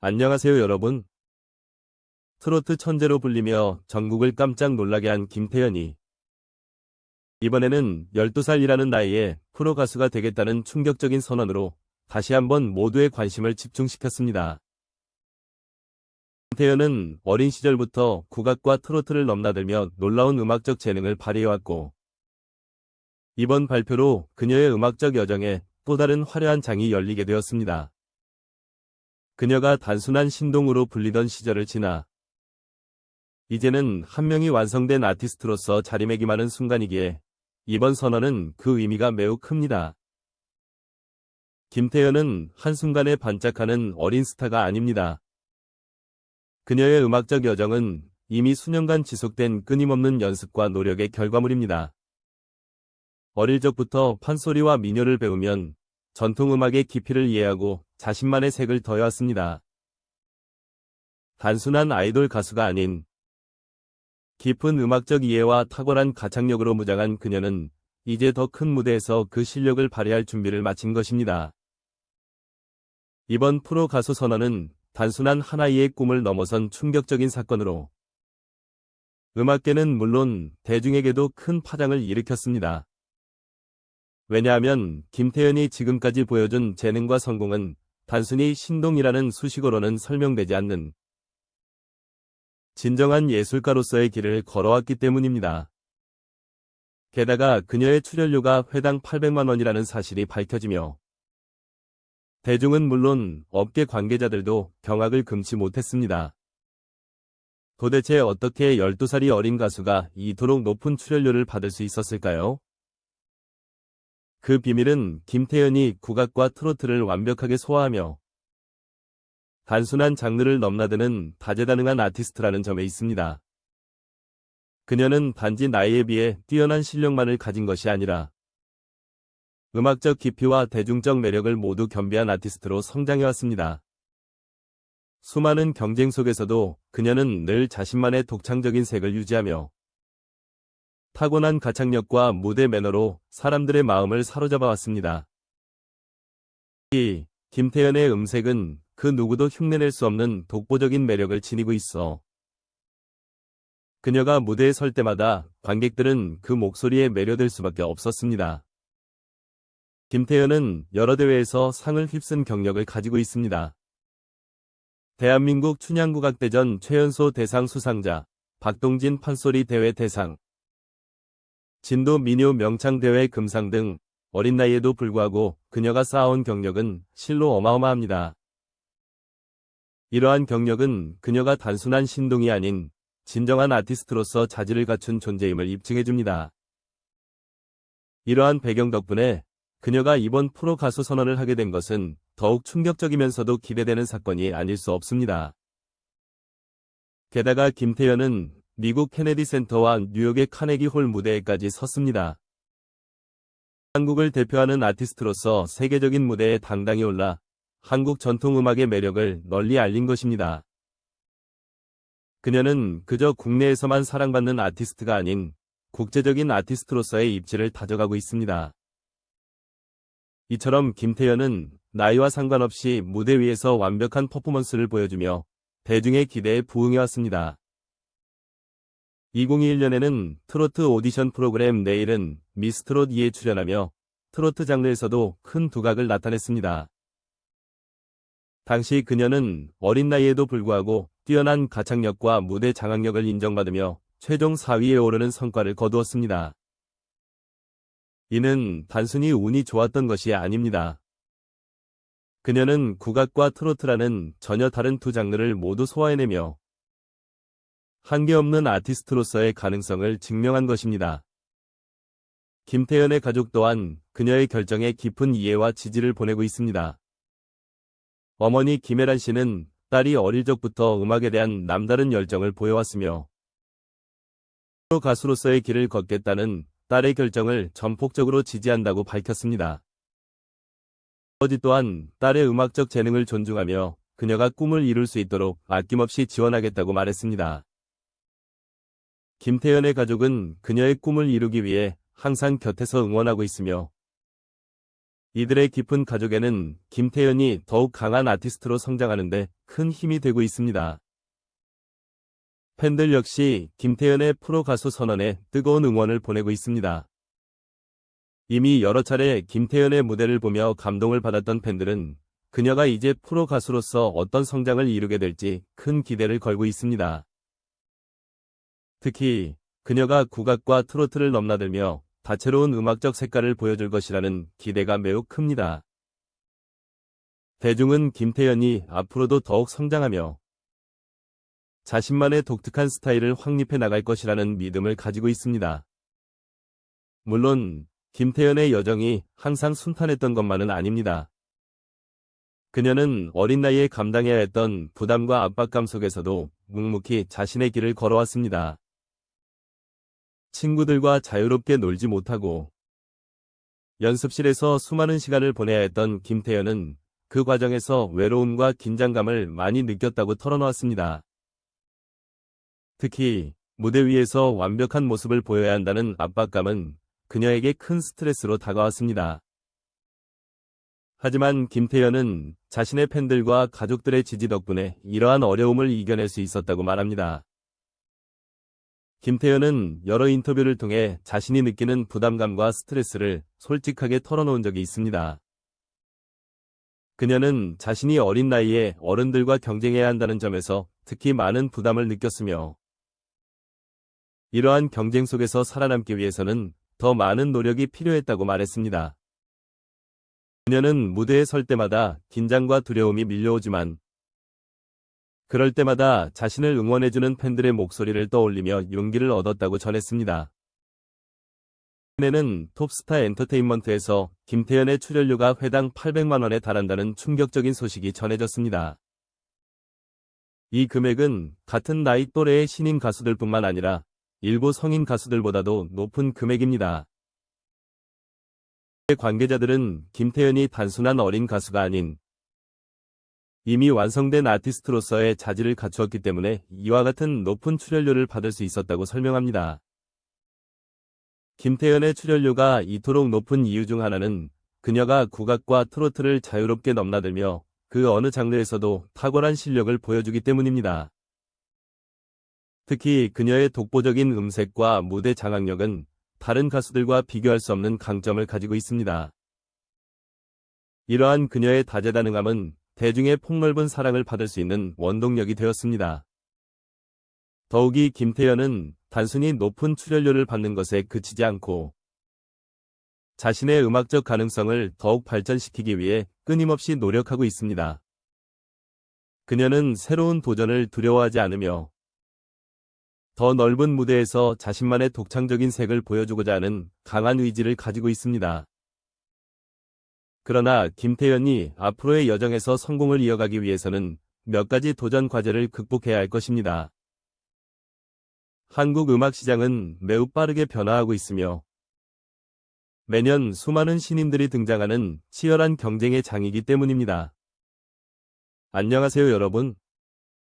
안녕하세요 여러분. 트로트 천재로 불리며 전국을 깜짝 놀라게 한 김태현이 이번에는 12살이라는 나이에 프로 가수가 되겠다는 충격적인 선언으로 다시 한번 모두의 관심을 집중시켰습니다. 김태현은 어린 시절부터 국악과 트로트를 넘나들며 놀라운 음악적 재능을 발휘해왔고 이번 발표로 그녀의 음악적 여정에 또 다른 화려한 장이 열리게 되었습니다. 그녀가 단순한 신동으로 불리던 시절을 지나 이제는 한 명이 완성된 아티스트로서 자리매김하는 순간이기에 이번 선언은 그 의미가 매우 큽니다. 김태현은 한순간에 반짝하는 어린 스타가 아닙니다. 그녀의 음악적 여정은 이미 수년간 지속된 끊임없는 연습과 노력의 결과물입니다. 어릴 적부터 판소리와 민요를 배우면 전통음악의 깊이를 이해하고 자신만의 색을 더해왔습니다. 단순한 아이돌 가수가 아닌 깊은 음악적 이해와 탁월한 가창력으로 무장한 그녀는 이제 더 큰 무대에서 그 실력을 발휘할 준비를 마친 것입니다. 이번 프로 가수 선언은 단순한 한 아이의 꿈을 넘어선 충격적인 사건으로 음악계는 물론 대중에게도 큰 파장을 일으켰습니다. 왜냐하면 김태현이 지금까지 보여준 재능과 성공은 단순히 신동이라는 수식어로는 설명되지 않는 진정한 예술가로서의 길을 걸어왔기 때문입니다. 게다가 그녀의 출연료가 회당 800만 원이라는 사실이 밝혀지며 대중은 물론 업계 관계자들도 경악을 금치 못했습니다. 도대체 어떻게 12살이 어린 가수가 이토록 높은 출연료를 받을 수 있었을까요? 그 비밀은 김태현이 국악과 트로트를 완벽하게 소화하며 단순한 장르를 넘나드는 다재다능한 아티스트라는 점에 있습니다. 그녀는 단지 나이에 비해 뛰어난 실력만을 가진 것이 아니라 음악적 깊이와 대중적 매력을 모두 겸비한 아티스트로 성장해왔습니다. 수많은 경쟁 속에서도 그녀는 늘 자신만의 독창적인 색을 유지하며 타고난 가창력과 무대 매너로 사람들의 마음을 사로잡아 왔습니다. 김태현의 음색은 그 누구도 흉내낼 수 없는 독보적인 매력을 지니고 있어 그녀가 무대에 설 때마다 관객들은 그 목소리에 매료될 수밖에 없었습니다. 김태현은 여러 대회에서 상을 휩쓴 경력을 가지고 있습니다. 대한민국 춘향국악대전 최연소 대상 수상자, 박동진 판소리 대회 대상, 진도 민요 명창대회 금상 등 어린 나이에도 불구하고 그녀가 쌓아온 경력은 실로 어마어마합니다. 이러한 경력은 그녀가 단순한 신동이 아닌 진정한 아티스트로서 자질을 갖춘 존재임을 입증해줍니다. 이러한 배경 덕분에 그녀가 이번 프로 가수 선언을 하게 된 것은 더욱 충격적이면서도 기대되는 사건이 아닐 수 없습니다. 게다가 김태현은 미국 케네디 센터와 뉴욕의 카네기 홀 무대에까지 섰습니다. 한국을 대표하는 아티스트로서 세계적인 무대에 당당히 올라 한국 전통음악의 매력을 널리 알린 것입니다. 그녀는 그저 국내에서만 사랑받는 아티스트가 아닌 국제적인 아티스트로서의 입지를 다져가고 있습니다. 이처럼 김태현은 나이와 상관없이 무대 위에서 완벽한 퍼포먼스를 보여주며 대중의 기대에 부응해왔습니다. 2021년에는 트로트 오디션 프로그램 내일은 미스 트롯 2에 출연하며 트로트 장르에서도 큰 두각을 나타냈습니다. 당시 그녀는 어린 나이에도 불구하고 뛰어난 가창력과 무대 장악력을 인정받으며 최종 4위에 오르는 성과를 거두었습니다. 이는 단순히 운이 좋았던 것이 아닙니다. 그녀는 국악과 트로트라는 전혀 다른 두 장르를 모두 소화해내며 한계없는 아티스트로서의 가능성을 증명한 것입니다. 김태현의 가족 또한 그녀의 결정에 깊은 이해와 지지를 보내고 있습니다. 어머니 김혜란 씨는 딸이 어릴 적부터 음악에 대한 남다른 열정을 보여왔으며 프로 가수로서의 길을 걷겠다는 딸의 결정을 전폭적으로 지지한다고 밝혔습니다. 아버지 또한 딸의 음악적 재능을 존중하며 그녀가 꿈을 이룰 수 있도록 아낌없이 지원하겠다고 말했습니다. 김태현의 가족은 그녀의 꿈을 이루기 위해 항상 곁에서 응원하고 있으며 이들의 깊은 가족에는 김태현이 더욱 강한 아티스트로 성장하는데 큰 힘이 되고 있습니다. 팬들 역시 김태현의 프로 가수 선언에 뜨거운 응원을 보내고 있습니다. 이미 여러 차례 김태현의 무대를 보며 감동을 받았던 팬들은 그녀가 이제 프로 가수로서 어떤 성장을 이루게 될지 큰 기대를 걸고 있습니다. 특히 그녀가 국악과 트로트를 넘나들며 다채로운 음악적 색깔을 보여줄 것이라는 기대가 매우 큽니다. 대중은 김태현이 앞으로도 더욱 성장하며 자신만의 독특한 스타일을 확립해 나갈 것이라는 믿음을 가지고 있습니다. 물론 김태현의 여정이 항상 순탄했던 것만은 아닙니다. 그녀는 어린 나이에 감당해야 했던 부담과 압박감 속에서도 묵묵히 자신의 길을 걸어왔습니다. 친구들과 자유롭게 놀지 못하고 연습실에서 수많은 시간을 보내야 했던 김태현은 그 과정에서 외로움과 긴장감을 많이 느꼈다고 털어놓았습니다. 특히 무대 위에서 완벽한 모습을 보여야 한다는 압박감은 그녀에게 큰 스트레스로 다가왔습니다. 하지만 김태현은 자신의 팬들과 가족들의 지지 덕분에 이러한 어려움을 이겨낼 수 있었다고 말합니다. 김태현은 여러 인터뷰를 통해 자신이 느끼는 부담감과 스트레스를 솔직하게 털어놓은 적이 있습니다. 그녀는 자신이 어린 나이에 어른들과 경쟁해야 한다는 점에서 특히 많은 부담을 느꼈으며 이러한 경쟁 속에서 살아남기 위해서는 더 많은 노력이 필요했다고 말했습니다. 그녀는 무대에 설 때마다 긴장과 두려움이 밀려오지만 그럴 때마다 자신을 응원해주는 팬들의 목소리를 떠올리며 용기를 얻었다고 전했습니다. 최근에는 톱스타 엔터테인먼트에서 김태현의 출연료가 회당 800만 원에 달한다는 충격적인 소식이 전해졌습니다. 이 금액은 같은 나이 또래의 신인 가수들뿐만 아니라 일부 성인 가수들보다도 높은 금액입니다. 관계자들은 김태현이 단순한 어린 가수가 아닌 이미 완성된 아티스트로서의 자질을 갖추었기 때문에 이와 같은 높은 출연료를 받을 수 있었다고 설명합니다. 김태현의 출연료가 이토록 높은 이유 중 하나는 그녀가 국악과 트로트를 자유롭게 넘나들며 그 어느 장르에서도 탁월한 실력을 보여주기 때문입니다. 특히 그녀의 독보적인 음색과 무대 장악력은 다른 가수들과 비교할 수 없는 강점을 가지고 있습니다. 이러한 그녀의 다재다능함은 대중의 폭넓은 사랑을 받을 수 있는 원동력이 되었습니다. 더욱이 김태현은 단순히 높은 출연료를 받는 것에 그치지 않고 자신의 음악적 가능성을 더욱 발전시키기 위해 끊임없이 노력하고 있습니다. 그녀는 새로운 도전을 두려워하지 않으며 더 넓은 무대에서 자신만의 독창적인 색을 보여주고자 하는 강한 의지를 가지고 있습니다. 그러나 김태현이 앞으로의 여정에서 성공을 이어가기 위해서는 몇 가지 도전 과제를 극복해야 할 것입니다. 한국 음악 시장은 매우 빠르게 변화하고 있으며 매년 수많은 신인들이 등장하는 치열한 경쟁의 장이기 때문입니다. 안녕하세요 여러분.